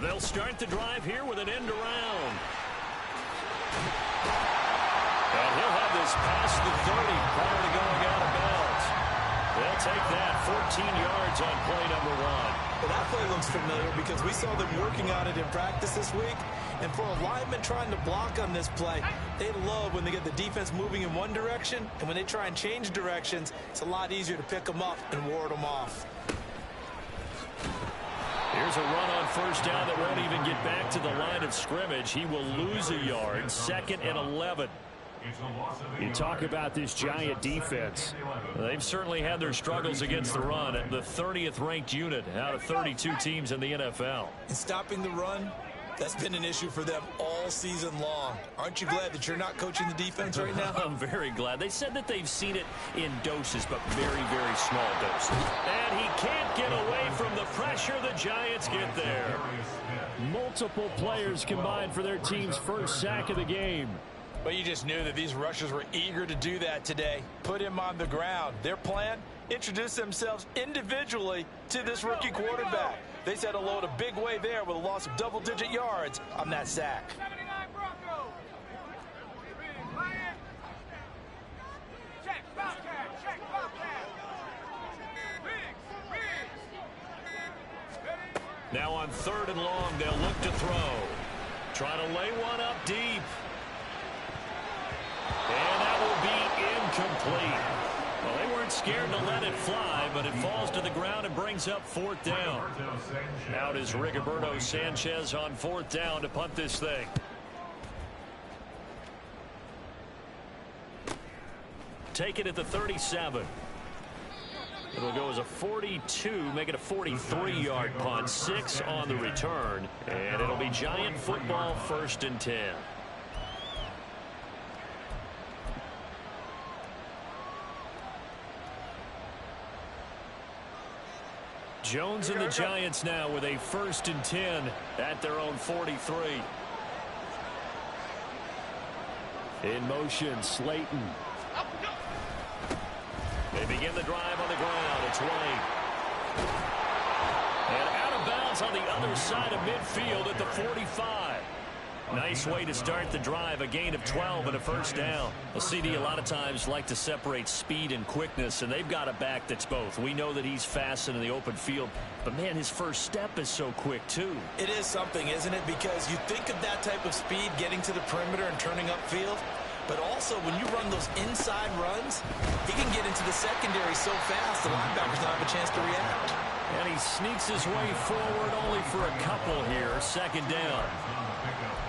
They'll start the drive here with an end around. And he'll have this past the 30 prior to going out of bounds. They'll take that 14 yards on play number 1. Well, that play looks familiar because we saw them working on it in practice this week. And for a lineman trying to block on this play, they love when they get the defense moving in one direction. And when they try and change directions, it's a lot easier to pick them up and ward them off. Here's a run on first down that won't even get back to the line of scrimmage. He will lose a yard. 2nd and 11. You talk about this Giant defense. They've certainly had their struggles against the run. The 30th ranked unit out of 32 teams in the NFL. And stopping the run, that's been an issue for them all season long. Aren't you glad that you're not coaching the defense right now? I'm very glad. They said that they've seen it in doses, but very, very small doses. And he can't get away from the pressure. The Giants get there. Multiple players combined for their team's first sack of the game. But you just knew that these rushers were eager to do that today. Put him on the ground. Their plan, introduce themselves individually to this rookie quarterback. They said hello in a big way there with a loss of double-digit yards on that sack. Now on 3rd and long, they'll look to throw. Trying to lay one up deep. And that will be incomplete. Well, they weren't scared to let it fly, but it falls to the ground and brings up 4th down. Out is Rigoberto Sanchez on 4th down to punt this thing. Take it at the 37. It'll go as a 42, make it a 43-yard punt. 6 on the return, and it'll be Giant football 1st and 10. Jones and the Giants now with a 1st and 10 at their own 43. In motion, Slayton. They begin the drive on the ground. It's Wayne. And out of bounds on the other side of midfield at the 45. Nice way to start the drive. A gain of 12 and a 1st down. Well, CD a lot of times like to separate speed and quickness, and they've got a back that's both. We know that he's fast in the open field, but, man, his first step is so quick, too. It is something, isn't it? Because you think of that type of speed getting to the perimeter and turning upfield, but also when you run those inside runs, he can get into the secondary so fast the linebackers don't have a chance to react. And he sneaks his way forward only for a couple here. 2nd down.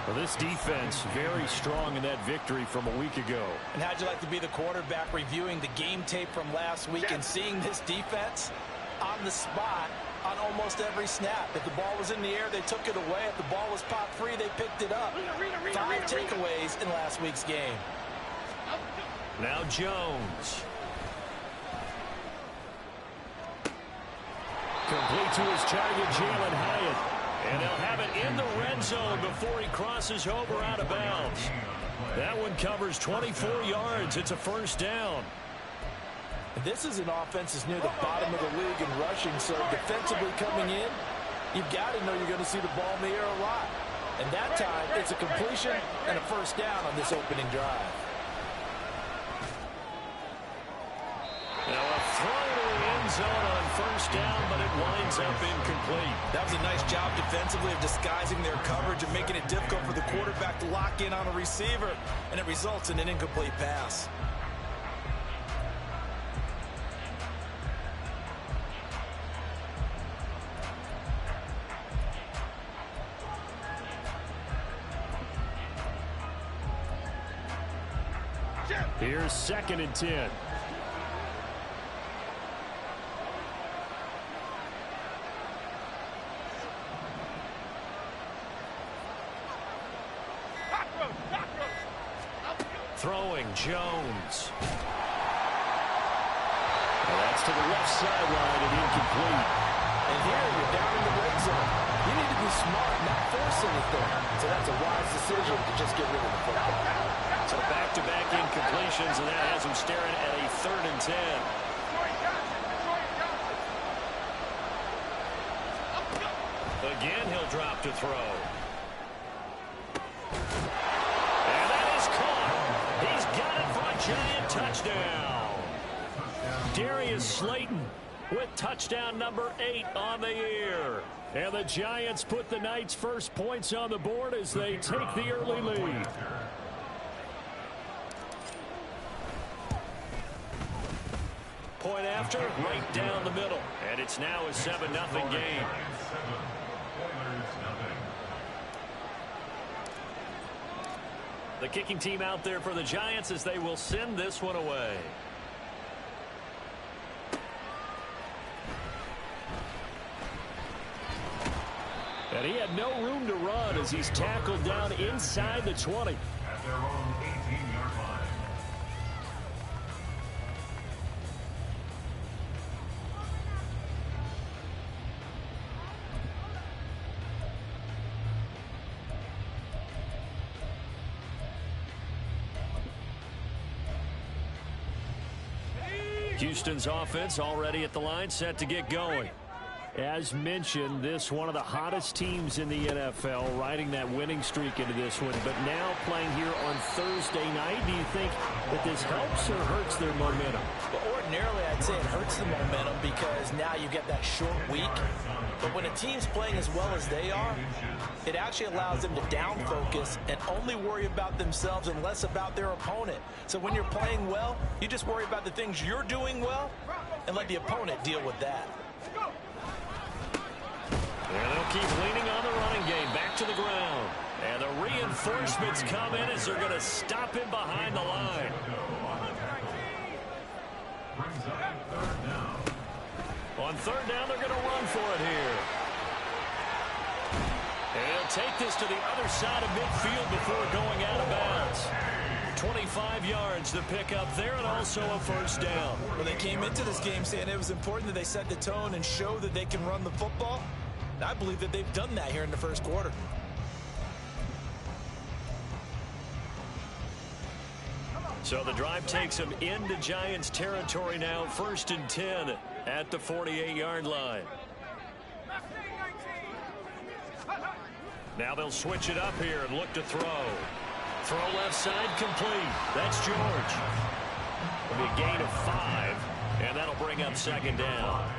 Well, this defense very strong in that victory from a week ago. And how'd you like to be the quarterback reviewing the game tape from last week and seeing this defense on the spot on almost every snap? If the ball was in the air, they took it away. If the ball was popped free, they picked it up. 5 takeaways in last week's game. Now Jones. Complete to his target, Jalen Hyatt. And they'll have it in the red zone before he crosses over out of bounds. That one covers 24 yards. It's a 1st down. This is an offense that's near the bottom of the league in rushing, so defensively coming in, you've got to know you're going to see the ball in the air a lot. And that time, it's a completion and a 1st down on this opening drive. Now a throw to the end zone on 1st down, but it winds up incomplete. That was a nice job defensively of disguising their coverage and making it difficult for the quarterback to lock in on a receiver, and it results in an incomplete pass. Here's 2nd and 10. Throwing Jones. Well, that's to the left sideline and incomplete. And here you're down in the red zone. You need to be smart, not force anything. So that's a wise decision to just get rid of the football. So back-to-back incompletions, and that has him staring at a 3rd and 10. Again, he'll drop to throw. And that is caught. He's got it for a Giant touchdown. Darius Slayton with touchdown number 8 on the year. And the Giants put the Knights' first points on the board as they take the early lead. Point after, right down the middle. And it's now a 7-0 game. The kicking team out there for the Giants as they will send this one away. And he had no room to run as he's tackled down inside the 20. At their own 18-yard line. Houston's offense already at the line, set to get going. As mentioned, this one of the hottest teams in the NFL, riding that winning streak into this one. But now playing here on Thursday night, do you think that this helps or hurts their momentum? Well, ordinarily, I'd say it hurts the momentum because now you get that short week. But when a team's playing as well as they are, it actually allows them to down focus and only worry about themselves and less about their opponent. So when you're playing well, you just worry about the things you're doing well and let the opponent deal with that. And they'll keep leaning on the running game. Back to the ground. And the reinforcements come in as they're going to stop him behind the line. On third down, they're going to run for it here. And he'll take this to the other side of midfield before going out of bounds. 25 yards to pick up there, and also a first down. When they came into this game saying it was important that they set the tone and show that they can run the football, I believe that they've done that here in the first quarter. So the drive takes them into Giants territory now. 1st and 10 at the 48-yard line. Now they'll switch it up here and look to throw. Throw left side complete. That's George. It'll be a gain of 5, and that'll bring up 2nd down.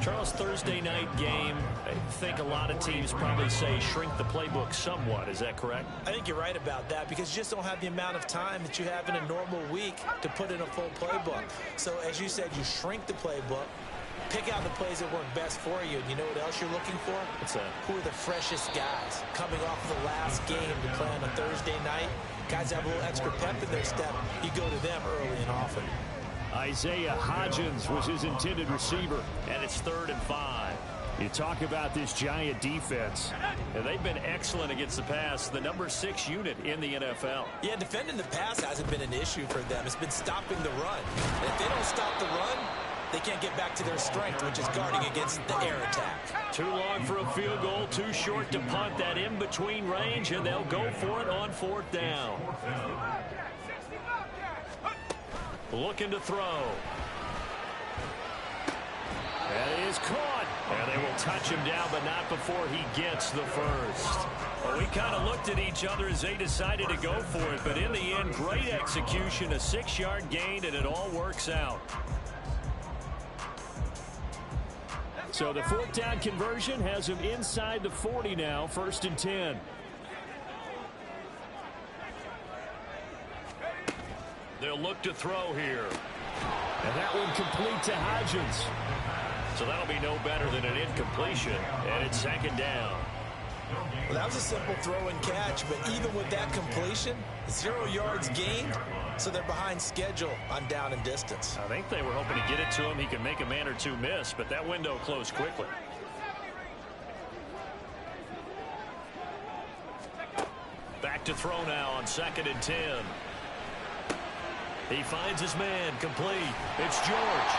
Charles, Thursday night game, I think a lot of teams probably say shrink the playbook somewhat. Is that correct? I think you're right about that because you just don't have the amount of time that you have in a normal week to put in a full playbook. So as you said, you shrink the playbook, pick out the plays that work best for you. And you know what else you're looking for? What's that? Who are the freshest guys coming off the last game to play on a Thursday night? Guys have a little extra pep in their step. You go to them early and often. Isaiah Hodgins was his intended receiver. And it's 3rd and 5. You talk about this Giant defense. And they've been excellent against the pass. The number 6 unit in the NFL. Yeah, defending the pass hasn't been an issue for them. It's been stopping the run. And if they don't stop the run, they can't get back to their strength, which is guarding against the air attack. Too long for a field goal, too short to punt. That in-between range, and they'll go for it on 4th down. Looking to throw. That is caught. And they will touch him down, but not before he gets the first. Well, we kind of looked at each other as they decided to go for it, but in the end, great execution, a 6-yard gain, and it all works out. So the 4th down conversion has him inside the 40 now, 1st and 10. They'll look to throw here. And that one complete to Hodgins. So that'll be no better than an incompletion, and it's 2nd down. Well, that was a simple throw and catch, but even with that completion, 0 yards gained, so they're behind schedule on down and distance. I think they were hoping to get it to him. He could make a man or two miss, but that window closed quickly. Back to throw now on 2nd and 10. He finds his man, complete. It's George.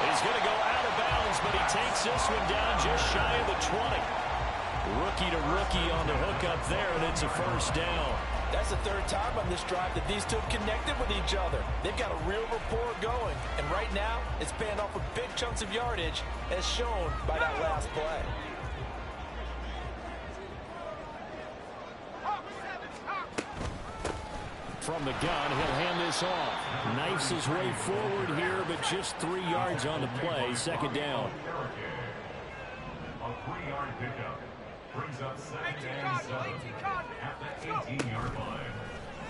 He's going to go out of bounds, but he takes this one down just shy of the 20. Rookie to rookie on the hook up there, and it's a first down. That's the 3rd time on this drive that these two have connected with each other. They've got a real rapport going, and right now it's paying off with big chunks of yardage as shown by that last play. From the gun, he'll hand this off. Knifes his way forward here, but just 3 yards on the play. Second down. A 3-yard pickup brings up second and 7 at the 18-yard line.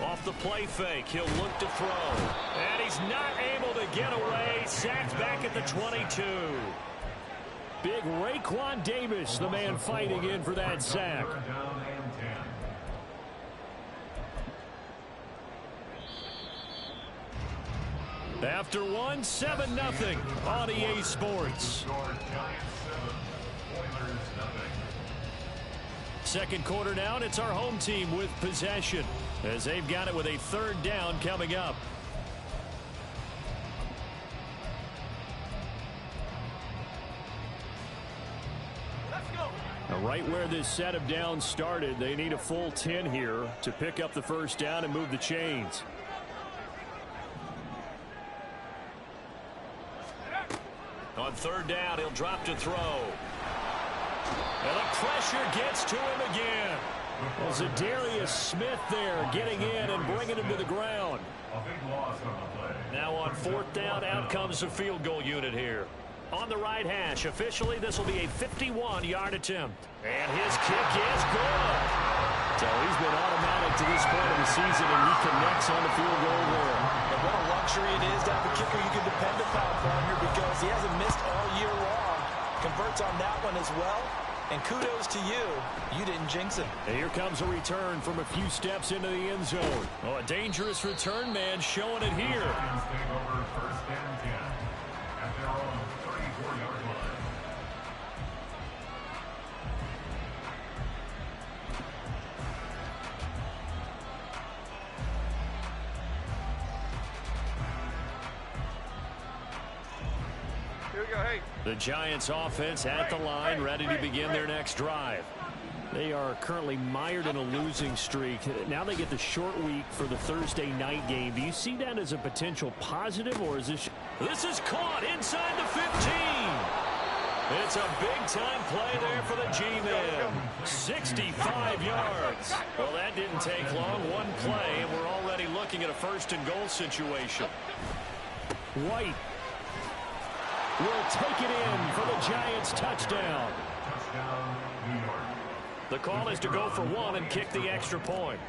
Off the play fake, he'll look to throw. And he's not able to get away. Sacked back at the 22. Big Raekwon Davis, the man fighting in for that sack. Third down and 10. After one, 7-0 on EA Sports. Second quarter now, and it's our home team with possession as they've got it with a third down coming up. Now, right where this set of downs started, they need a full 10 here to pick up the first down and move the chains. On third down, he'll drop to throw. And the pressure gets to him again. Well, Zadarius Smith there getting in and bringing him to the ground. A big loss on the play. Now on fourth down, out comes the field goal unit here. On the right hash, officially this will be a 51-yard attempt. And his kick is good. So he's been automatic to this point of the season, and he connects on the field goal there. And what a luxury it is to have a kicker you can depend upon from here, because he hasn't missed all year long. Converts on that one as well. And kudos to you. You didn't jinx it. And here comes a return from a few steps into the end zone. Oh, a dangerous return man showing it here. Lions take over first and 10 at their own 34-yard line. Here we go, hey. The Giants offense at the line, ready to begin their next drive. They are currently mired in a losing streak. Now they get the short week for the Thursday night game. Do you see that as a potential positive, or is this... This is caught inside the 15. It's a big-time play there for the G-Man. 65 yards. Well, that didn't take long. One play, and we're already looking at a first-and-goal situation. White will take it in for the Giants touchdown. Touchdown, New York. The call is to go for one and kick the extra point.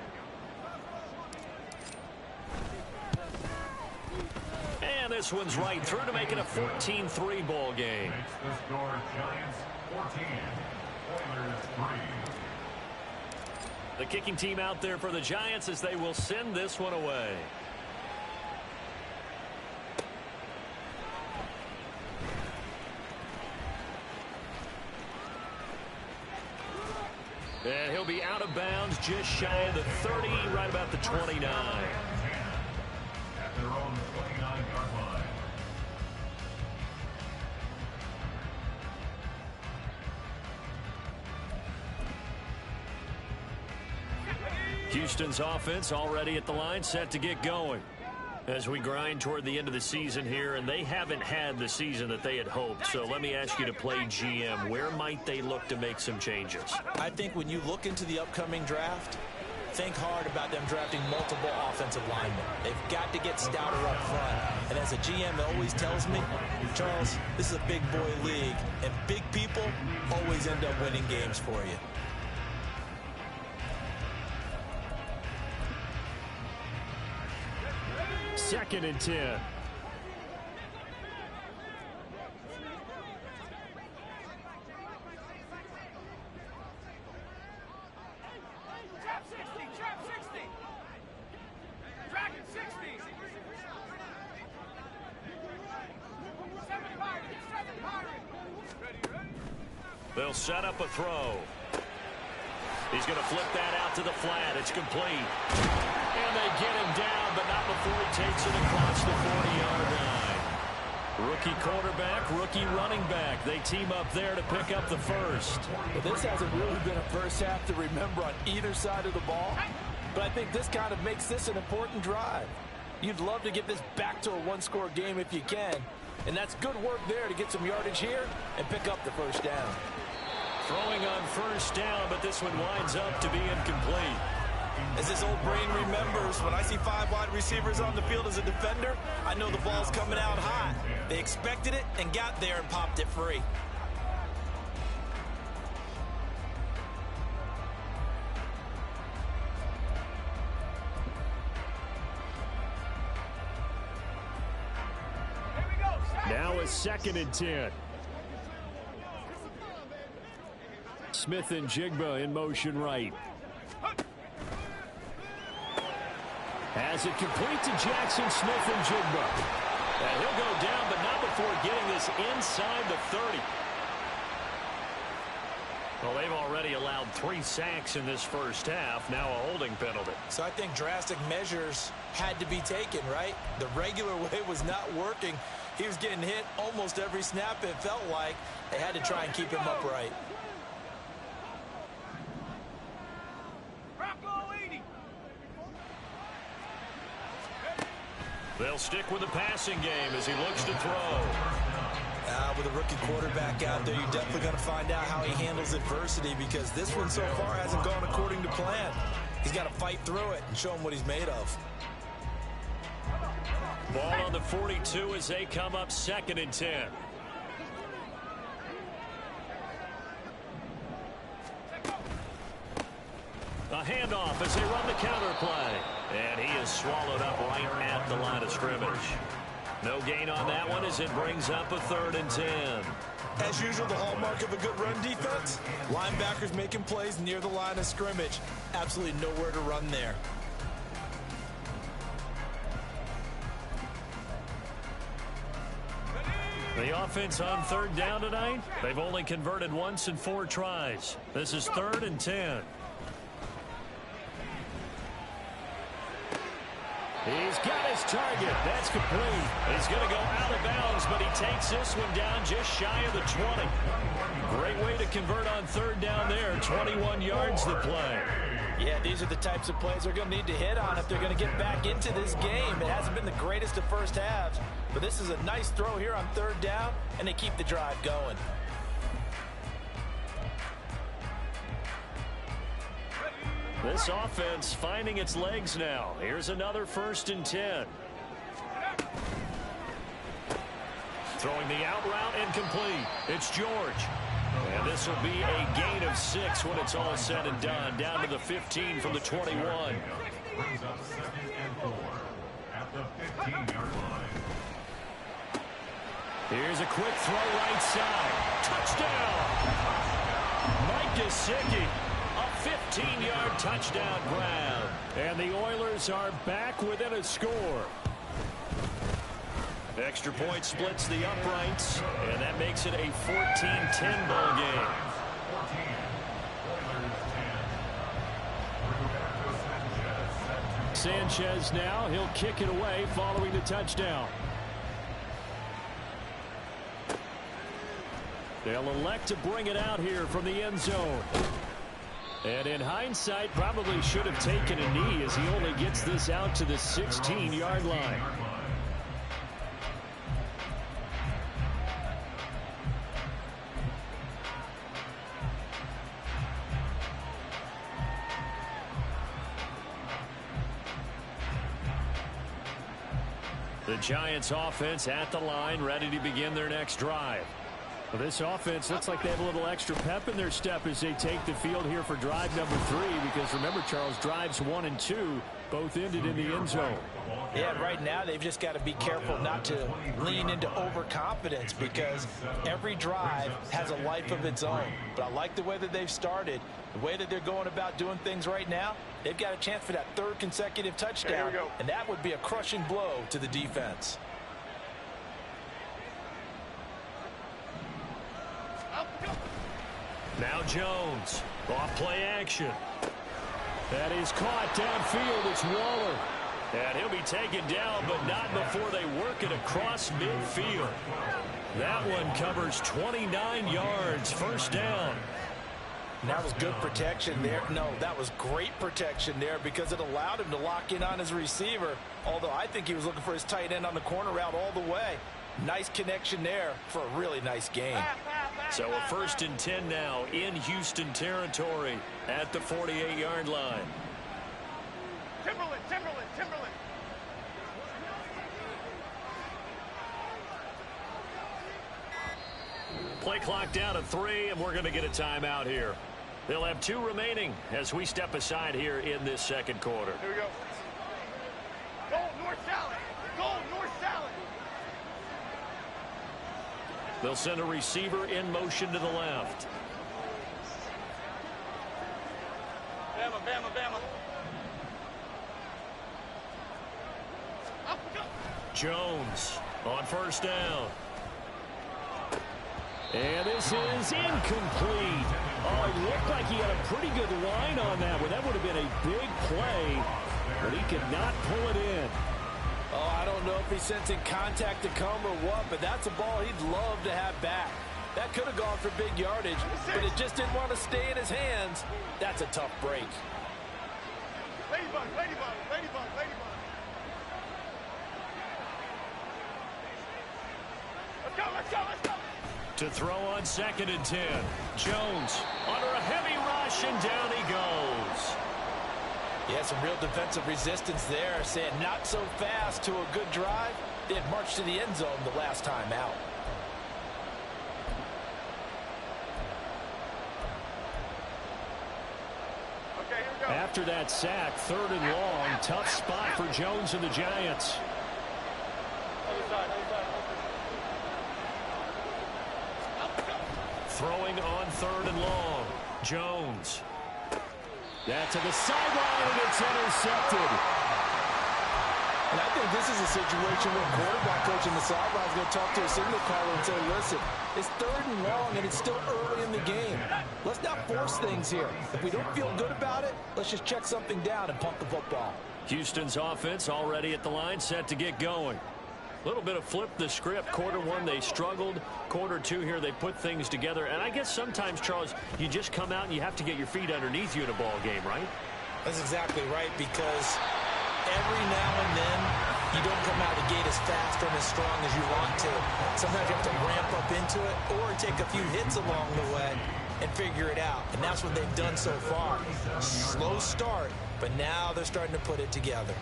And this one's right through to make it a 14-3 ball game. Makes the score Giants 14, Oilers 3. The kicking team out there for the Giants as they will send this one away. And he'll be out of bounds just shy of the 30, right about the 29. At their own 29-yard line. Houston's offense already at the line, set to get going. As we grind toward the end of the season here, and they haven't had the season that they had hoped. So let me ask you to play GM. Where might they look to make some changes? I think when you look into the upcoming draft, think hard about them drafting multiple offensive linemen. They've got to get stouter up front. And as a GM always tells me, Charles, this is a big boy league, and big people always end up winning games for you. Second and 10. Trap 60, trap 60. Dragon 60. 7 Pirates, 7 Pirates. Ready. They'll set up a throw. He's going to flip that out to the flat. It's complete. And they get him down, but not before he takes it across the 40-yard line. Rookie quarterback, rookie running back. They team up there to pick up the first. But this hasn't really been a first half to remember on either side of the ball. But I think this kind of makes this an important drive. You'd love to get this back to a one-score game if you can. And that's good work there to get some yardage here and pick up the first down. Throwing on first down, but this one winds up to be incomplete. As this old brain remembers, when I see 5 wide receivers on the field as a defender, I know the ball's coming out hot. They expected it and got there and popped it free. Now a 2nd and 10. Smith and Jigba in motion right. Has it complete to Jackson Smith and Jigba. And he'll go down, but not before getting this inside the 30. Well, they've already allowed 3 sacks in this first half. Now a holding penalty. So I think drastic measures had to be taken, right? The regular way was not working. He was getting hit almost every snap, it felt like. They had to try and keep him upright. They'll stick with the passing game as he looks to throw. With a rookie quarterback out there, you're definitely going to find out how he handles adversity, because this one so far hasn't gone according to plan. He's got to fight through it and show him what he's made of. Ball on the 42 as they come up 2nd and 10. A handoff as they run the counter play. And he is swallowed up right at the line of scrimmage. No gain on that one as it brings up a 3rd and 10. As usual, the hallmark of a good run defense, linebackers making plays near the line of scrimmage. Absolutely nowhere to run there. The offense on 3rd down tonight, they've only converted once in 4 tries. This is 3rd and 10. He's got his target. That's complete. He's going to go out of bounds, but he takes this one down just shy of the 20. Great way to convert on 3rd down there. 21 yards the play. Yeah, these are the types of plays they're going to need to hit on if they're going to get back into this game. It hasn't been the greatest of first halves, but this is a nice throw here on 3rd down, and they keep the drive going. This offense finding its legs now. Here's another 1st and 10. Throwing the out route incomplete. It's George. And this will be a gain of 6 when it's all said and done. Down to the 15 from the 21. Brings up 2nd and 4 at the 15-yard line. Here's a quick throw right side. Touchdown! Mike Gesicki. A 15-yard touchdown grab. And the Oilers are back within a score. Extra point splits the uprights, and that makes it a 14-10 ball game. 14. Oilers 10. Sanchez now. He'll kick it away following the touchdown. They'll elect to bring it out here from the end zone. And in hindsight, probably should have taken a knee as he only gets this out to the 16-yard line. The Giants offense at the line, ready to begin their next drive. Well, this offense looks like they have a little extra pep in their step as they take the field here for drive number 3, because remember, Charles, drives 1 and 2 both ended in the end zone. Yeah, right now they've just got to be careful not to lean into overconfidence, because every drive has a life of its own. But I like the way that they've started, the way that they're going about doing things right now. They've got a chance for that 3rd consecutive touchdown, and that would be a crushing blow to the defense. Now Jones, off play action. That is caught downfield. It's Waller. And he'll be taken down, but not before they work it across midfield. That one covers 29 yards, 1st down. And that was good protection there. No, that was great protection there, because it allowed him to lock in on his receiver, although I think he was looking for his tight end on the corner route all the way. Nice connection there for a really nice game. So a 1st and 10 now in Houston territory at the 48-yard line. Timberland, Timberland, Timberland. Play clock down to 3, and we're going to get a timeout here. They'll have 2 remaining as we step aside here in this second quarter. Here we go. Goal, north salad. Goal, north salad. They'll send a receiver in motion to the left. Bama, Bama, Bama. Up, go. Jones on first down. And this is incomplete. Oh, it looked like he had a pretty good line on that one. That would have been a big play, but he could not pull it in. Oh, I don't know if he's sensing contact to come or what, but that's a ball he'd love to have back. That could have gone for big yardage, but it just didn't want to stay in his hands. That's a tough break. Ladybug, ladybug, ladybug, ladybug. Let's go, let's go, let's go. To throw on 2nd and 10. Jones under a heavy rush, and down he goes. Yeah, some real defensive resistance there, saying not so fast to a good drive. They had marched to the end zone the last time out. Okay, here we go. After that sack, 3rd and long, tough spot for Jones and the Giants. Other side, other side. Throwing on 3rd and long. Jones. That to the sideline, and it's intercepted. And I think this is a situation where quarterback coach in the sideline is going to talk to a signal caller and say, listen, it's 3rd and long, and it's still early in the game. Let's not force things here. If we don't feel good about it, let's just check something down and pump the football. Houston's offense already at the line, set to get going. A little bit of flip the script. Quarter 1, they struggled. Quarter 2 here, they put things together. And I guess sometimes, Charles, you just come out and you have to get your feet underneath you in a ball game, right? That's exactly right, because every now and then you don't come out of the gate as fast or as strong as you want to. Sometimes you have to ramp up into it or take a few hits along the way and figure it out. And that's what they've done so far. Slow start, but now they're starting to put it together.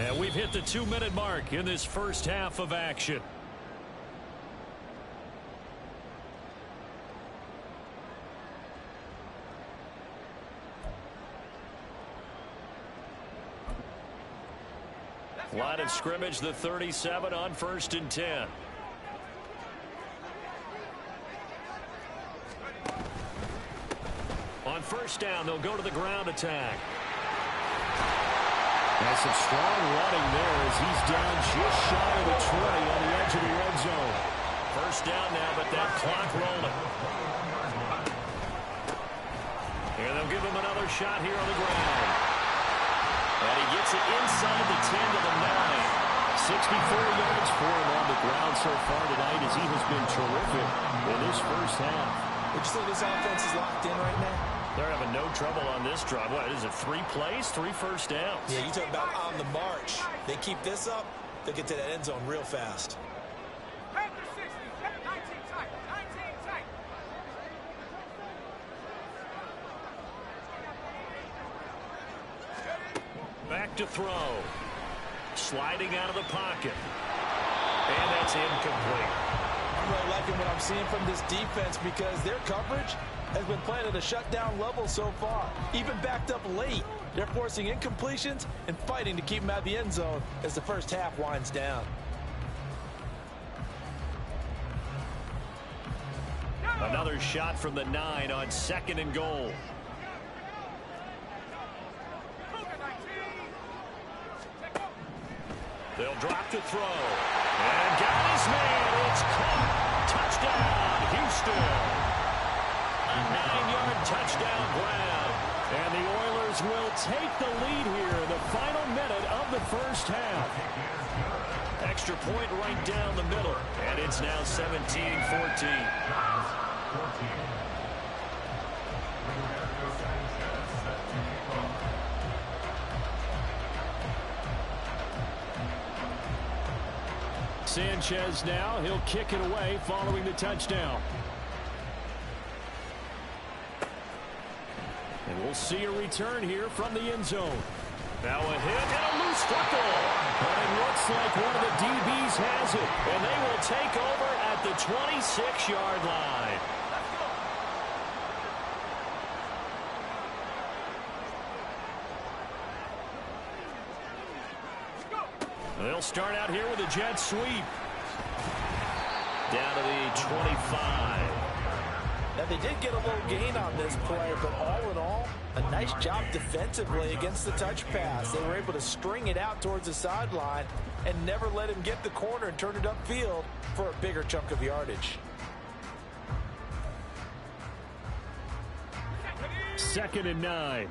And we've hit the 2-minute mark in this first half of action. Line of scrimmage, the 37 on 1st and 10. On first down, they'll go to the ground attack. That's some strong running there as he's down just shy of the 20 on the edge of the red zone. First down now, but that clock rolling. And they'll give him another shot here on the ground. And he gets it inside the 10 to the 9. 64 yards for him on the ground so far tonight as he has been terrific in this first half. Would you say this offense is locked in right now? They're having no trouble on this drive. What is it, 3 plays, 3 first downs? Yeah, you talk about on the march. They keep this up, they'll get to that end zone real fast. Panther 60, 19 tight, 19 tight. Back to throw. Sliding out of the pocket. And that's incomplete. I'm really liking what I'm seeing from this defense because their coverage has been playing at a shutdown level so far. Even backed up late, they're forcing incompletions and fighting to keep them out of the end zone as the first half winds down. Another shot from the 9 on 2nd and goal. They'll drop to throw. And got his man. It's caught. Touchdown, Houston. A 9-yard touchdown grab. And the Oilers will take the lead here in the final minute of the first half. Extra point right down the middle. And it's now 17-14. Sanchez now. He'll kick it away following the touchdown. And we'll see a return here from the end zone. Now a hit and a loose football. But it looks like one of the DBs has it. And they will take over at the 26-yard line. They'll start out here with a jet sweep. Down to the 25. Now, they did get a little gain on this play, but all in all, a nice job defensively against the touch pass. They were able to string it out towards the sideline and never let him get the corner and turn it upfield for a bigger chunk of yardage. 2nd and 9.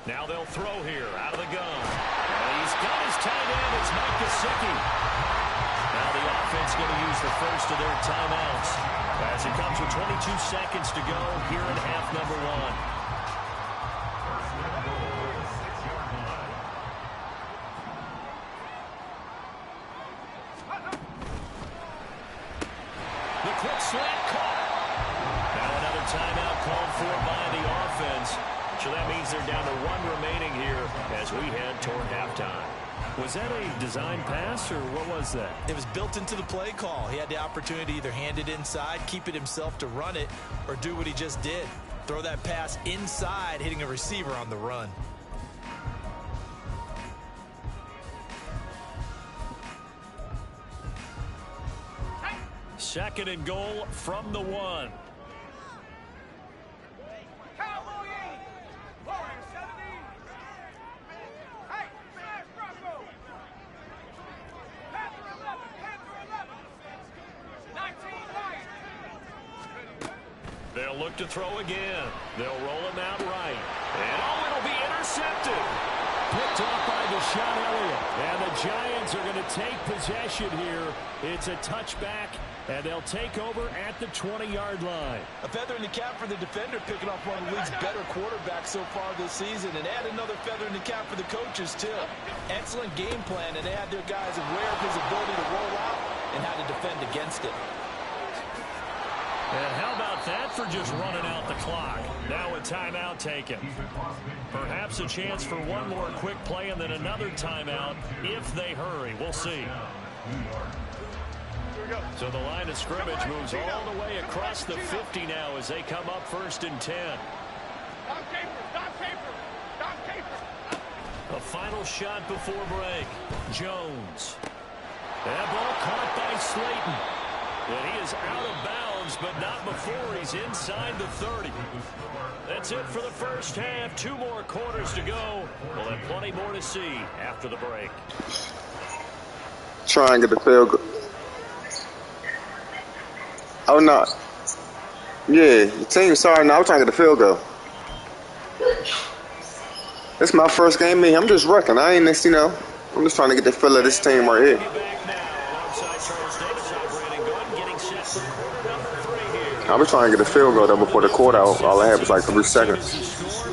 Now they'll throw here out of the gun. And he's got his tight end. It's Mike Gesicki. Now the offense going to use the first of their timeouts as it comes with 22 seconds to go here in half number 1. The quick slant caught. Now another timeout called for by the offense. So that means they're down to 1 remaining here as we head toward halftime. Was that a design pass, or what was that? It was built into the play call. He had the opportunity to either hand it inside, keep it himself to run it, or do what he just did. Throw that pass inside, hitting a receiver on the run. Second and goal from the 1. They'll look to throw again. They'll roll him out right. And it'll be intercepted. Picked off by Deshaun Elliott. And the Giants are going to take possession here. It's a touchback, and they'll take over at the 20-yard line. A feather in the cap for the defender, picking off one of the league's better quarterbacks so far this season, and add another feather in the cap for the coaches, too. Excellent game plan, and they had their guys aware of his ability to roll out and how to defend against it. And how about that for just running out the clock? Now a timeout taken. Perhaps a chance for one more quick play and then another timeout if they hurry. We'll see. So the line of scrimmage moves all the way across the 50 now as they come up 1st and 10. A final shot before break. Jones. That ball caught by Slayton. And he is out of bounds, but not before he's inside the 30. That's it for the first half. 2 more quarters to go. We'll have plenty more to see after the break. Try and get the field goal. Oh, no. Yeah, the team, sorry, no, I'm trying to get the field goal. This is my first game in. I'm just wrecking. I ain't this, I'm just trying to get the feel of this team right here. I was trying to get a field goal though before the quarter. All I had was like 3 seconds.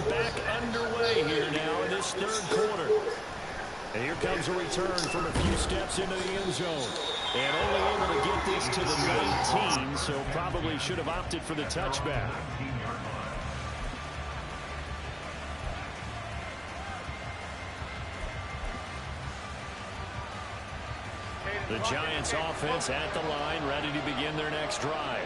Back underway here now in this 3rd quarter. And here comes a return from a few steps into the end zone. And only able to get this to the 19, so probably should have opted for the touchback. The Giants offense at the line, ready to begin their next drive.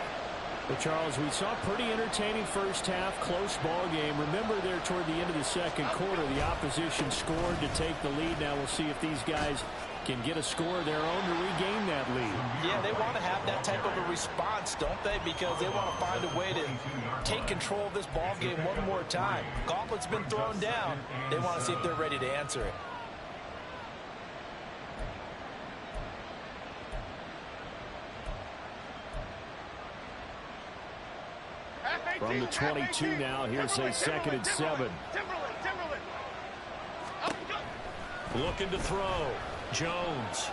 But Charles, we saw a pretty entertaining first half, close ball game. Remember there toward the end of the 2nd quarter, the opposition scored to take the lead. Now we'll see if these guys can get a score of their own to regain that lead. Yeah, they want to have that type of a response, don't they? Because they want to find a way to take control of this ball game one more time. Gauntlet's been thrown down. They want to see if they're ready to answer it. From the 22 now, here's a 2nd and 7. Looking to throw. Jones.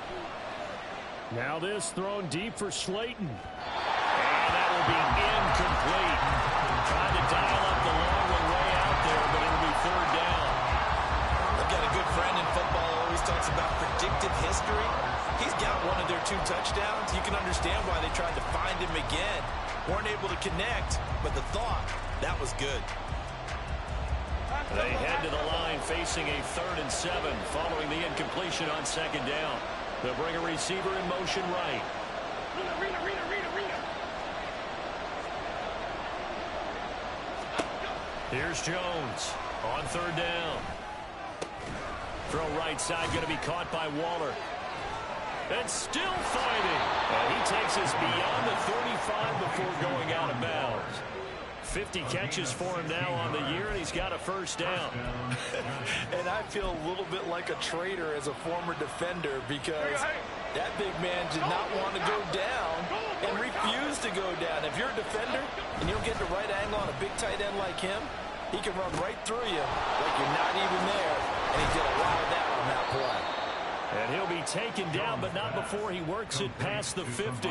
Now this thrown deep for Slayton. And that will be incomplete. Trying to dial up the long one 2 touchdowns, you can understand why they tried to find him again. Weren't able to connect, but the thought, that was good. They head to the line facing a 3rd and 7 following the incompletion on 2nd down. They'll bring a receiver in motion right. Here's Jones on 3rd down. Throw right side, going to be caught by Waller. And still fighting. And he takes us beyond the 35 before going out of bounds. 50 catches for him now on the year, and he's got a 1st down. And I feel a little bit like a traitor as a former defender because that big man did not want to go down and refused to go down. If you're a defender and you don't get the right angle on a big tight end like him, he can run right through you like you're not even there, and he did a lot of that on that play. And he'll be taken down, but not before he works it past the 50.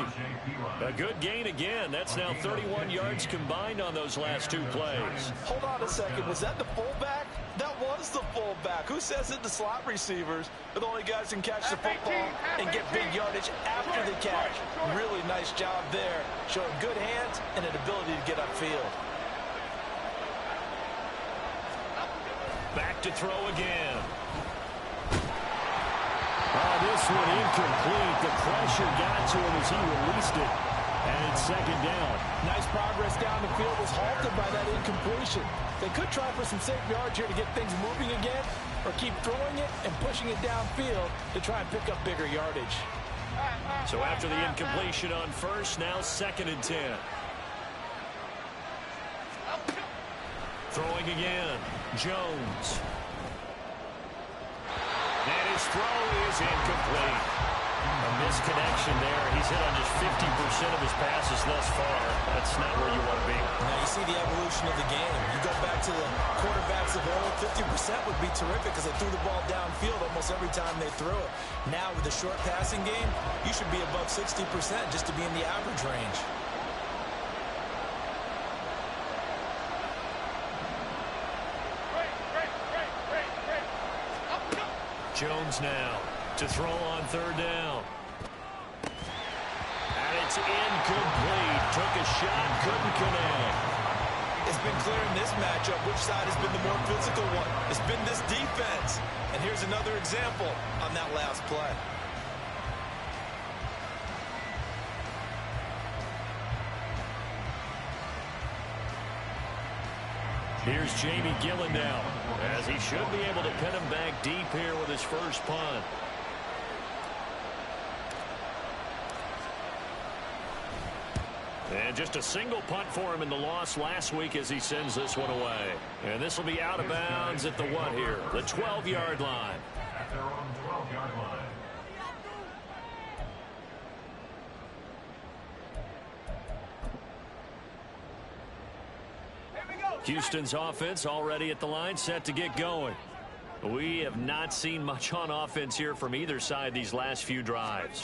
A good gain again. That's now 31 yards combined on those last 2 plays. Hold on a second. Was that the fullback? That was the fullback. Who says that the slot receivers are the only guys who can catch the football and get big yardage after the catch? Really nice job there, showing good hands and an ability to get upfield. Back to throw again. This one incomplete. The pressure got to him as he released it. And it's 2nd down. Nice progress down the field was halted by that incompletion. They could try for some safe yards here to get things moving again, or keep throwing it and pushing it downfield to try and pick up bigger yardage. So after the incompletion on 1st, now 2nd and 10. Throwing again. Jones. And his throw is incomplete. A misconnection there. He's hit on just 50% of his passes thus far. That's not where you want to be. Now you see the evolution of the game. You go back to the quarterbacks of old, 50% would be terrific because they threw the ball downfield almost every time they threw it. Now with the short passing game, you should be above 60% just to be in the average range. Jones now to throw on 3rd down. And it's incomplete. Took a shot, couldn't connect. It's been clear in this matchup which side has been the more physical one. It's been this defense. And here's another example on that last play. Here's Jamie Gillen now, as he should be able to pin him back deep here with his 1st punt. And just a single punt for him in the loss last week as he sends this one away. And this will be out of bounds at the what here? The 12-yard line. At their own 12-yard line. Houston's offense already at the line, set to get going. We have not seen much on offense here from either side these last few drives.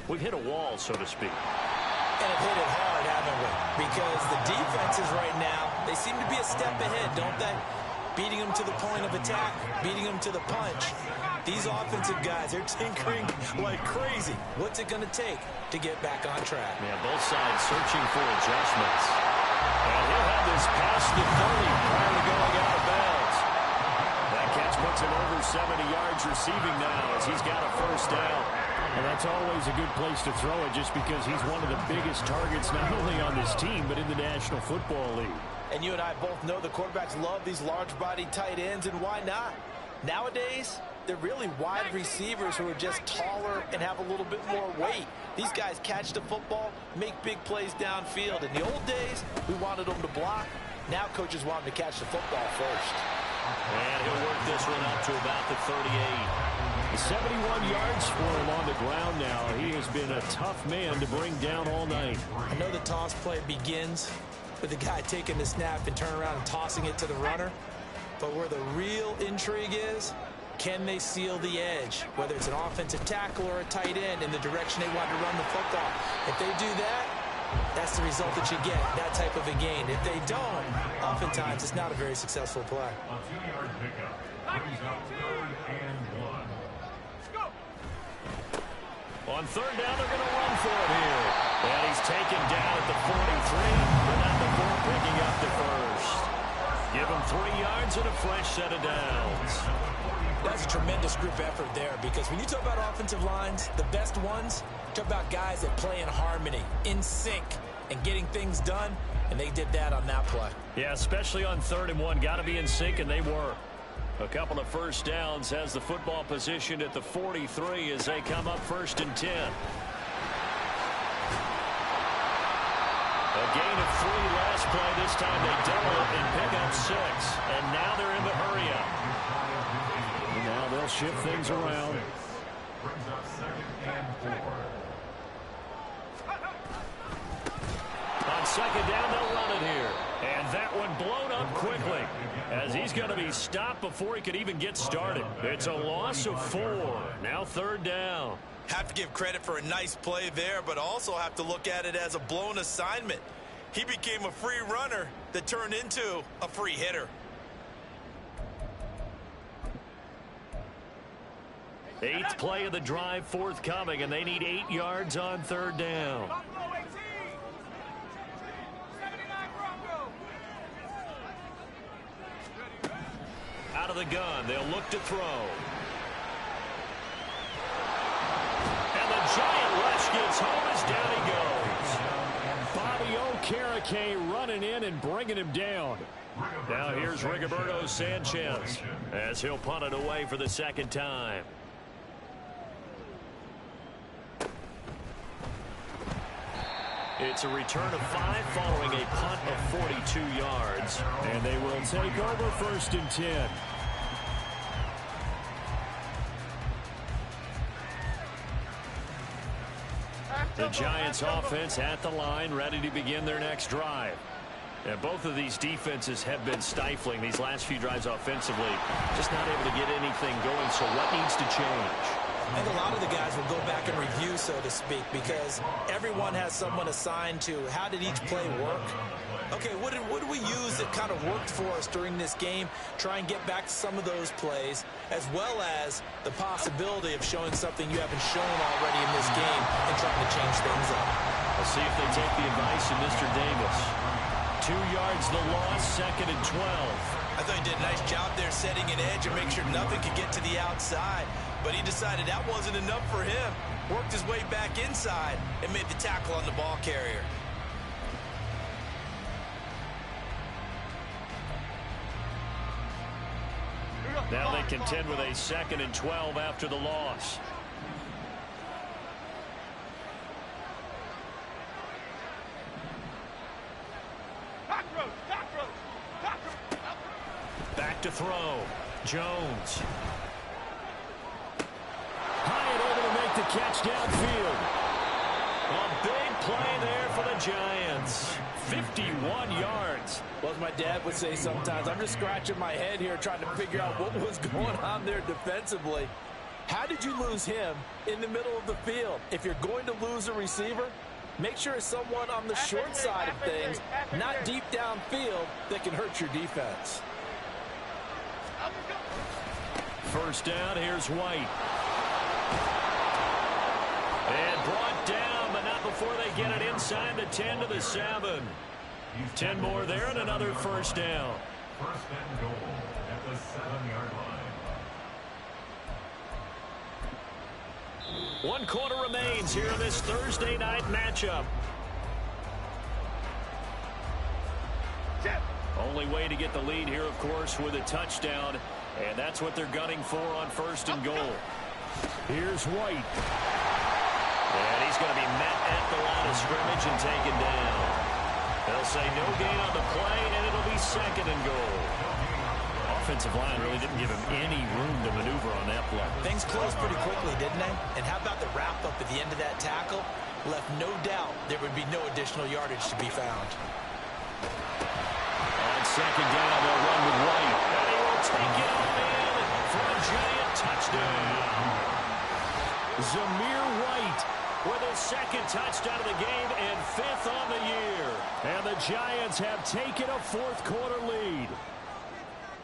We've hit a wall, so to speak. And have hit it hard, haven't we? Because the defenses right now, they seem to be a step ahead, don't they? Beating them to the point of attack, beating them to the punch. These offensive guys, they're tinkering like crazy. What's it going to take to get back on track? Yeah, both sides searching for adjustments. And he'll have this past the 30 prior to going out of bounds. That catch puts him over 70 yards receiving now as he's got a 1st down. And that's always a good place to throw it just because he's one of the biggest targets not only on this team but in the National Football League. And you and I both know the quarterbacks love these large-bodied tight ends, and why not? Nowadays, they're really wide receivers who are just taller and have a little bit more weight. These guys catch the football, make big plays downfield. In the old days, we wanted them to block. Now coaches want them to catch the football first. And he'll work this one up to about the 38. 71 yards for him on the ground now. He has been a tough man to bring down all night. I know the toss play begins with the guy taking the snap and turning around and tossing it to the runner. But where the real intrigue is, can they seal the edge? Whether it's an offensive tackle or a tight end in the direction they want to run the football. If they do that, that's the result that you get, that type of a gain. If they don't, oftentimes it's not a very successful play. A 2-yard pickup brings up 3rd and 1. On third down, they're going to run for it here. And he's taken down at the 43, but not before picking up the first. Give him 3 yards and a fresh set of downs. That's a tremendous group effort there, because when you talk about offensive lines, the best ones, talk about guys that play in harmony, in sync, and getting things done, and they did that on that play. Yeah, especially on 3rd and 1. Got to be in sync, and they were. A couple of first downs, has the football position at the 43 as they come up 1st and 10. A gain of 3 last play. This time they double it and pick up 6. And now they're in the hurry up. And now they'll shift things around. Brings up 2nd and 4. On 2nd down, they'll run it here. And that one blown up quickly, as he's going to be stopped before he could even get started. It's a loss of 4. Now 3rd down. Have to give credit for a nice play there, but also have to look at it as a blown assignment. He became a free runner that turned into a free hitter. Eighth play of the drive forthcoming, and they need 8 yards on 3rd down. Out of the gun, they'll look to throw. And the giant rush gets home as down he goes. Bobby Okereke running in and bringing him down. Now here's Rigoberto Sanchez as he'll punt it away for the 2nd time. It's a return of 5 following a punt of 42 yards. And they will take over 1st and 10. The Giants offense at the line, ready to begin their next drive. And both of these defenses have been stifling these last few drives offensively. Just not able to get anything going, so what needs to change? I think a lot of the guys will go back and review, so to speak, because everyone has someone assigned to how did each play work. Okay, what did we use that kind of worked for us during this game? Try and get back to some of those plays, as well as the possibility of showing something you haven't shown already in this game and trying to change things up. We'll see if they take the advice of Mr. Davis. 2 yards the loss, 2nd and 12. I thought he did a nice job there setting an edge and make sure nothing could get to the outside. But he decided that wasn't enough for him. Worked his way back inside and made the tackle on the ball carrier. Now they contend with a 2nd and 12 after the loss. Back to throw. Jones. Hyatt able to make the catch downfield. A big play there for the Giants. 51 yards. Well, as my dad would say sometimes, I'm just scratching my head here trying to figure out what was going on there defensively. How did you lose him in the middle of the field? If you're going to lose a receiver, make sure it's someone on the short side of things, not deep downfield, that can hurt your defense. 1st down, here's White. And brought down, but not before they get it inside the 10 to the 7. 10 more there and another 1st down. 1st and goal at the 7-yard line. 1 quarter remains here in this Thursday night matchup. Only way to get the lead here, of course, with a touchdown. And that's what they're gunning for on 1st and goal. Here's White. And he's going to be met at the line of scrimmage and taken down. They'll say no gain on the play, and it'll be 2nd and goal. Offensive line really didn't give him any room to maneuver on that play. Things closed pretty quickly, didn't they? And how about the wrap-up at the end of that tackle? Left no doubt there would be no additional yardage to be found. On 2nd down, they'll run with White. And he will take it on in for a giant touchdown. Zamir White with his 2nd touchdown of the game and 5th on the year. And the Giants have taken a 4th quarter lead.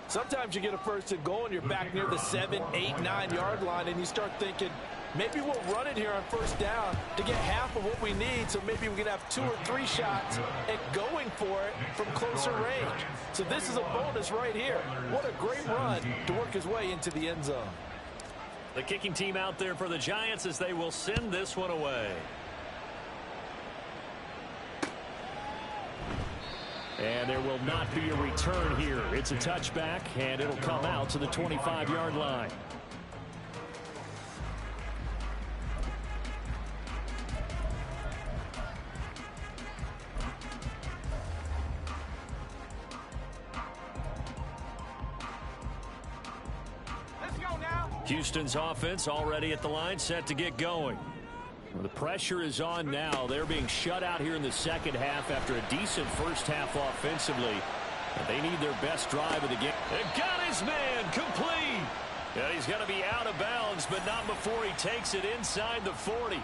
Sometimes you get a 1st and goal and you're back near the 7, 8, 9 yard line and you start thinking, Maybe we'll run it here on first down to get half of what we need, so maybe we can have 2 or 3 shots at going for it from closer range. So this is a bonus right here. What a great run to work his way into the end zone. The kicking team out there for the Giants as they will send this one away. And there will not be a return here. It's a touchback, and it'll come out to the 25-yard line. Houston's offense already at the line, set to get going. Well, the pressure is on now. They're being shut out here in the second half after a decent first half offensively. And they need their best drive of the game. They got his man complete. Yeah, he's going to be out of bounds, but not before he takes it inside the 40.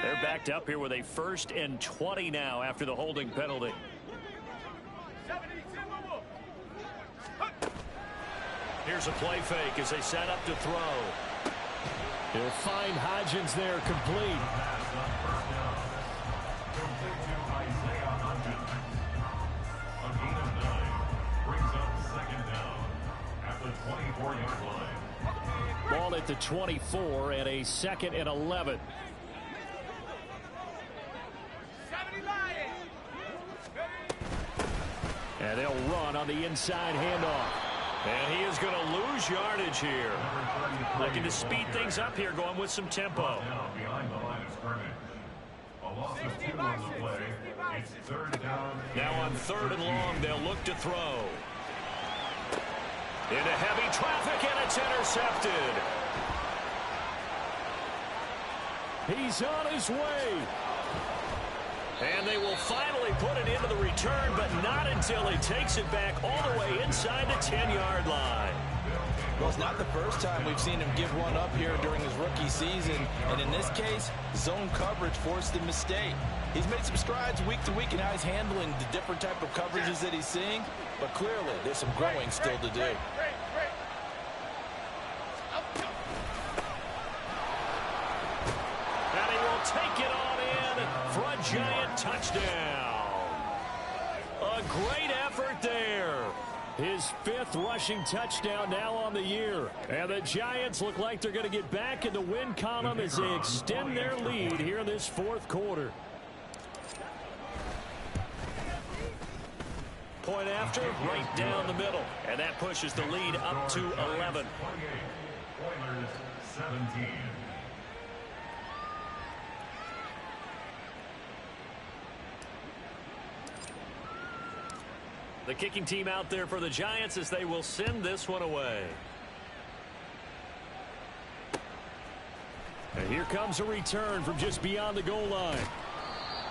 They're backed up here with a 1st and 20 now after the holding penalty. Here's a play fake as they set up to throw. He'll find Hodgins there, complete. A gain of 9 brings up 2nd down at the 24-yard line. Ball at the 24 and a 2nd and 11. And they'll run on the inside handoff. And he is going to lose yardage here. Looking to speed things up here, going with some tempo. Behind the line of scrimmage. A loss of 2 on the play. It's 3rd down. Now on 3rd and long, they'll look to throw. Into heavy traffic, and it's intercepted. He's on his way. And they will finally put it into the return, but not until he takes it back all the way inside the 10-yard line. Well, it's not the first time we've seen him give one up here during his rookie season. And in this case, zone coverage forced the mistake. He's made some strides week to week in how he's handling the different type of coverages that he's seeing. But clearly, there's some growing still to do. And he will take it on in for a Giant touchdown. A great effort there. His 5th rushing touchdown now on the year. And the Giants look like they're going to get back in the win column as they extend their lead here in this 4th quarter. Point after, right down the middle. And that pushes the lead up to 11. Oilers 17. The kicking team out there for the Giants as they will send this one away. And here comes a return from just beyond the goal line.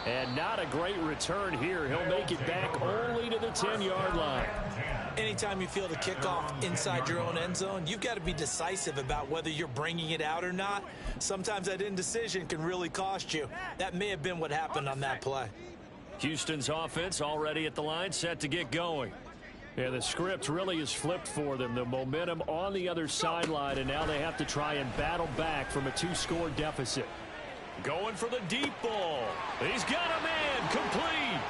And not a great return here. He'll make it back only to the 10-yard line. Anytime you feel the kickoff inside your own end zone, you've got to be decisive about whether you're bringing it out or not. Sometimes that indecision can really cost you. That may have been what happened on that play. Houston's offense already at the line, set to get going. And the script really is flipped for them. The momentum on the other sideline, and now they have to try and battle back from a 2-score deficit. Going for the deep ball. He's got a man, complete.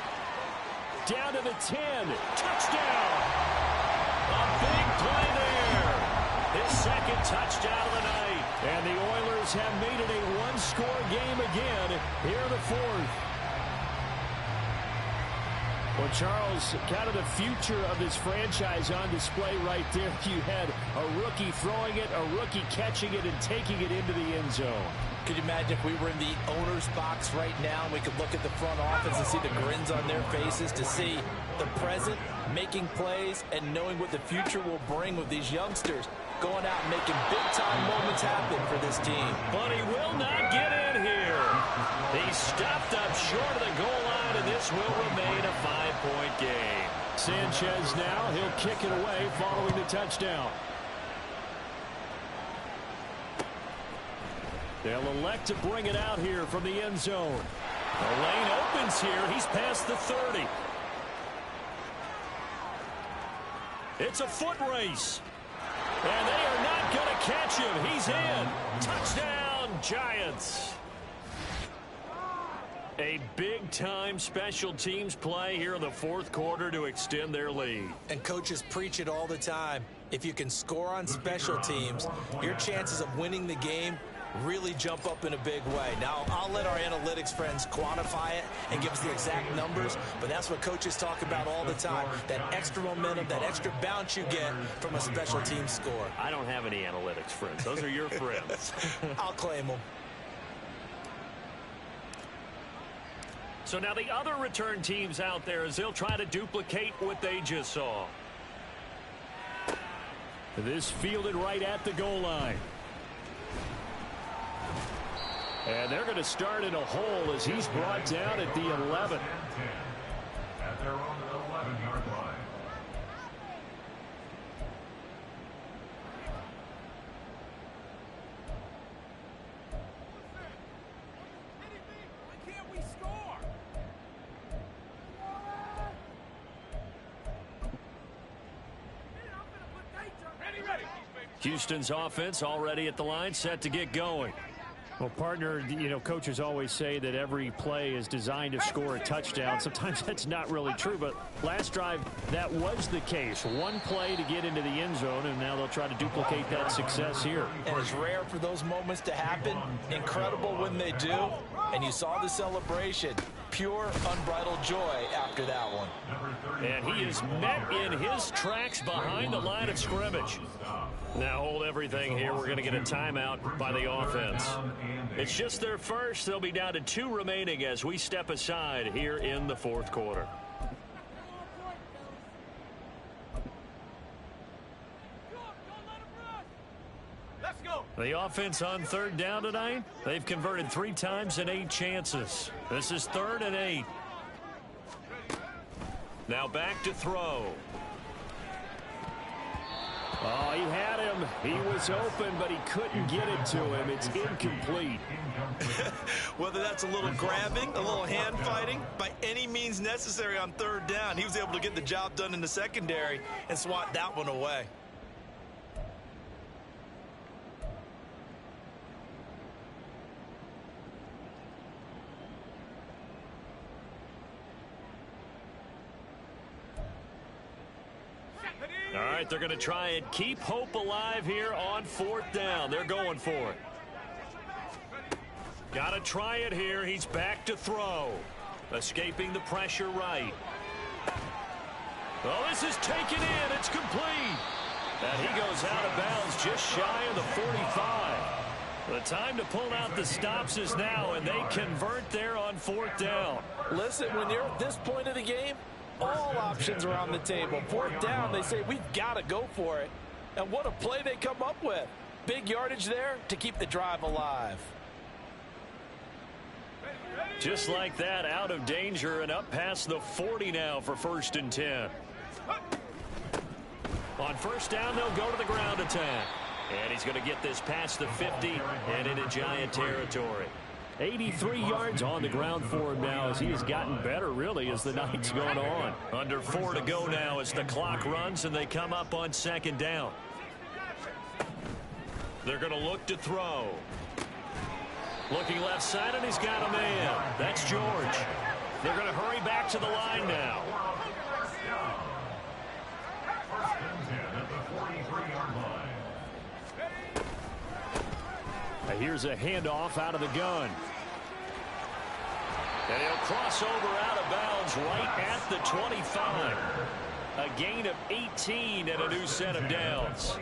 Down to the 10. Touchdown. A big play there. His 2nd touchdown of the night. And the Oilers have made it a 1-score game again here in the 4th. Well, Charles, kind of the future of this franchise on display right there. You had a rookie throwing it, a rookie catching it, and taking it into the end zone. Could you imagine if we were in the owner's box right now and we could look at the front office and see the grins on their faces, to see the present making plays and knowing what the future will bring with these youngsters going out and making big-time moments happen for this team. But he will not get in here. He's stopped up short of the goal line, and this will remain a 5-point game. Sanchez now, he'll kick it away following the touchdown. They'll elect to bring it out here from the end zone. The lane opens here. He's past the 30. It's a foot race. And they are not going to catch him. He's in. Touchdown, Giants. A big-time special teams play here in the fourth quarter to extend their lead. And coaches preach it all the time. If you can score on special teams, your chances of winning the game really jump up in a big way. Now, I'll let our analytics friends quantify it and give us the exact numbers, but that's what coaches talk about all the time, that extra momentum, that extra bounce you get from a special team score. I don't have any analytics friends. Those are your friends. I'll claim them. So now the other return teams out there as they'll try to duplicate what they just saw. This fielded right at the goal line. And they're going to start in a hole as he's brought down at the 11. At their own 11-yard line. Houston's offense already at the line, set to get going. Well, partner, you know, coaches always say that every play is designed to score a touchdown. Sometimes that's not really true, but last drive, that was the case. One play to get into the end zone, and now they'll try to duplicate that success here. And it's rare for those moments to happen. Incredible when they do. And you saw the celebration. Pure, unbridled joy after that one. And he is met in his tracks behind the line of scrimmage. Now hold everything here. We're going to get a timeout by the offense. It's just their first. They'll be down to 2 remaining as we step aside here in the fourth quarter. Let's go. The offense on third down tonight, they've converted 3 times in 8 chances. This is 3rd and 8. Now back to throw. Oh, he had him. He was open, but he couldn't get it to him. It's incomplete. Whether that's a little grabbing, a little hand fighting, by any means necessary on third down, he was able to get the job done in the secondary and swat that one away. All right, they're going to try and keep hope alive here on 4th down. They're going for it. Got to try it here. He's back to throw. Escaping the pressure right. Oh, this is taken in. It's complete. And he goes out of bounds just shy of the 45. The time to pull out the stops is now, and they convert there on 4th down. Listen, when you're at this point of the game, all options are on the table. 4th down, they say, we've got to go for it. And what a play they come up with. Big yardage there to keep the drive alive. Just like that, out of danger and up past the 40 now for 1st and 10. On 1st down, they'll go to the ground attack. And he's going to get this past the 50 and into Giant territory. 83 yards on the ground for him now as he has gotten better, really, as the night's going on. Under 4 to go now as the clock runs and they come up on 2nd down. They're going to look to throw. Looking left side, and he's got a man. That's George. They're going to hurry back to the line now. Here's a handoff out of the gun. And he'll cross over out of bounds right at the 25. A gain of 18 and a new set of downs.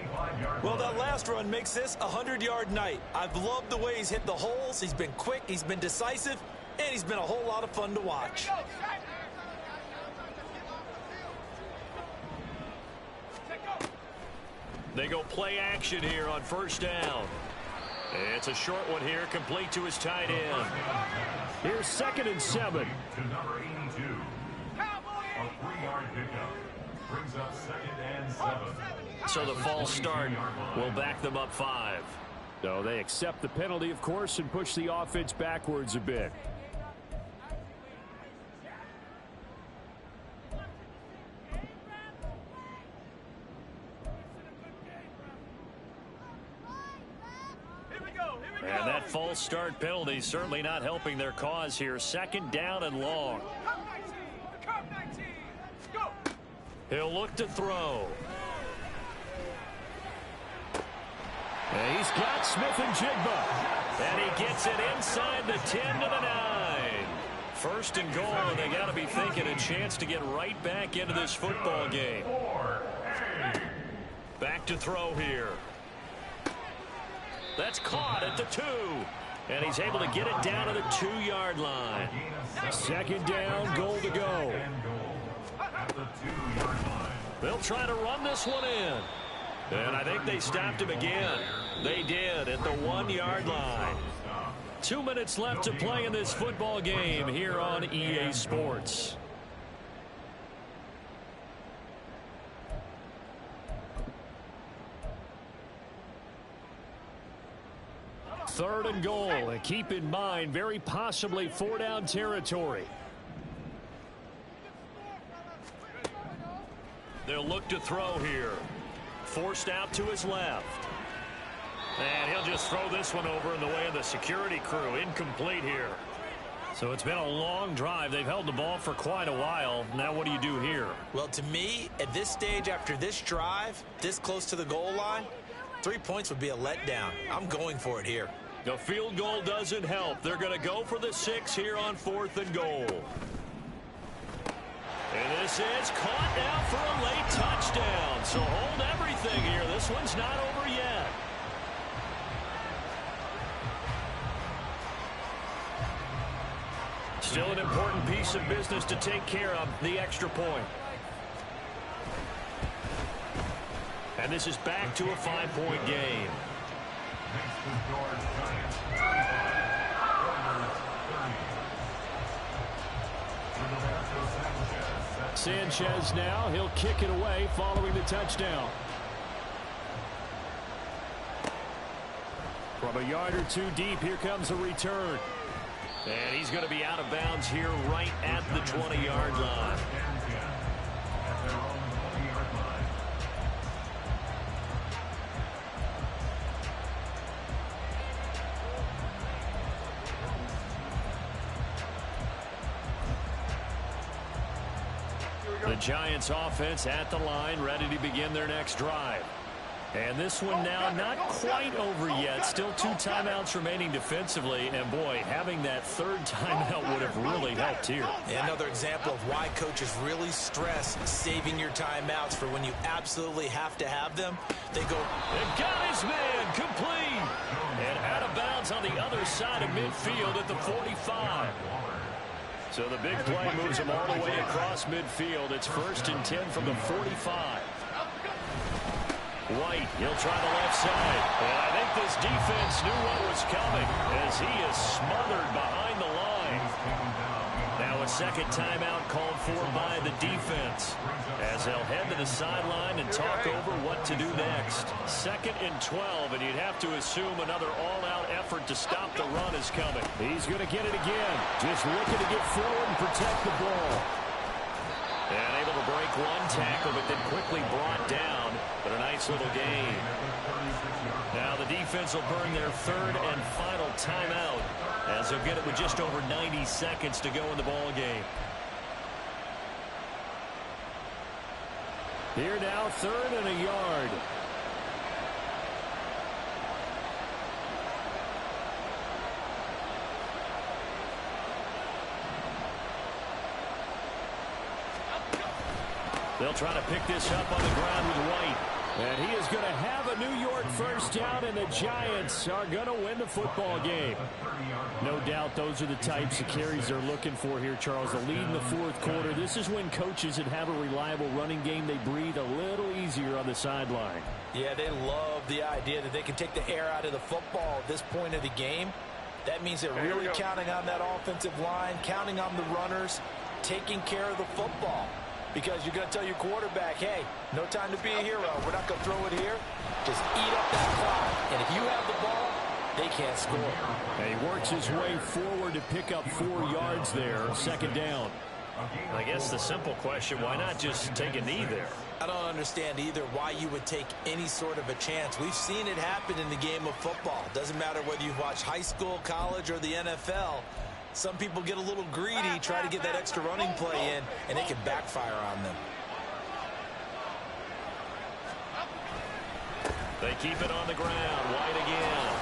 Well, that last run makes this a 100-yard night. I've loved the way he's hit the holes. He's been quick, he's been decisive, and he's been a whole lot of fun to watch. They go play action here on 1st down. It's a short one here, complete to his tight end. Here's 2nd and 7. To number 82. A 3-yard pickup. Brings up 2nd and 7. So the false start will back them up 5. So they accept the penalty, of course, and push the offense backwards a bit. false start penalty certainly not helping their cause here. Second down and long. He'll look to throw. And he's got Smith-Njigba. And he gets it inside the 10 to the 9. First and goal, and they got to be thinking a chance to get right back into this football game. Back to throw here. That's caught at the 2. And he's able to get it down to the 2-yard line. Second down, goal to go. They'll try to run this one in. And I think they stopped him again. They did at the 1-yard line. 2 minutes left to play in this football game here on EA Sports. Third and goal, and keep in mind, very possibly 4-down territory. They'll look to throw here. Forced out to his left. And he'll just throw this one over in the way of the security crew. Incomplete here. So it's been a long drive. They've held the ball for quite a while. Now what do you do here? Well, to me, at this stage after this drive, this close to the goal line, 3 points would be a letdown. I'm going for it here. The field goal doesn't help. They're going to go for the 6 here on 4th and goal. And this is caught now for a late touchdown. So hold everything here. This one's not over yet. Still an important piece of business to take care of, the extra point. And this is back to a 5-point game. Sanchez now, he'll kick it away following the touchdown. From a yard or 2 deep, here comes a return. And he's going to be out of bounds here right at the 20-yard line. The Giants offense at the line, ready to begin their next drive. And this one now not quite over yet. Still 2 timeouts remaining defensively. And, boy, having that 3rd timeout would have really helped here. Another example of why coaches really stress saving your timeouts for when you absolutely have to have them. They go, and got his man complete. And out of bounds on the other side of midfield at the 45. So the big play moves him all the way across midfield. It's 1st and 10 from the 45. White, he'll try the left side. And I think this defense knew what was coming as he is smothered behind the line. Now a second timeout called for by the defense as they'll head to the sideline and talk over what to do next. 2nd and 12, and you'd have to assume another all-out effort to stop the run is coming. He's going to get it again. Just looking to get forward and protect the ball. And able to break one tackle, but then quickly brought down. But a nice little gain. Now the defense will burn their 3rd and final timeout as they'll get it with just over 90 seconds to go in the ball game. Here now, 3rd and a yard. They'll try to pick this up on the ground with White. And he is going to have a New York first down, and the Giants are going to win the football game. No doubt those are the types of carries they're looking for here, Charles. The lead in the 4th quarter. This is when coaches that have a reliable running game, they breathe a little easier on the sideline. yeah, they love the idea that they can take the air out of the football at this point of the game. That means they're really counting on that offensive line, counting on the runners, taking care of the football. Because you're going to tell your quarterback, hey, no time to be a hero. We're not going to throw it here. Just eat up that clock. And if you have the ball, they can't score. And he works his way forward to pick up 4 yards there. 2nd down. I guess the simple question, why not just take a knee there? I don't understand either why you would take any sort of a chance. We've seen it happen in the game of football. Doesn't matter whether you watch high school, college, or the NFL. Some people get a little greedy, try to get that extra running play in, and it can backfire on them. They keep it on the ground. White again.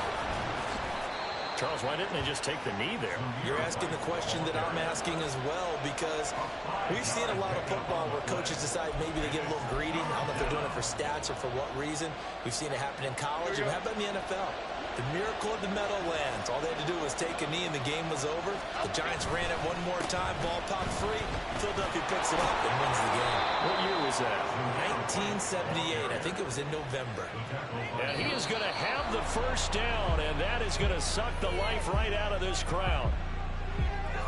Charles, why didn't they just take the knee there? You're asking the question that I'm asking as well, because we've seen a lot of football where coaches decide maybe they get a little greedy. I don't know if they're doing it for stats or for what reason. We've seen it happen in college, and how about in the NFL? The miracle of the Meadowlands. All they had to do was take a knee and the game was over. The Giants ran it one more time. Ball popped free. Philadelphia picks it up and wins the game. What year was that? 1978. I think it was in November. And he is going to have the first down, and that is going to suck the life right out of this crowd.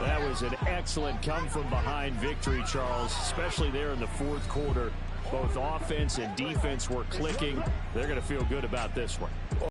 That was an excellent come-from-behind victory, Charles, especially there in the fourth quarter. Both offense and defense were clicking. They're going to feel good about this one.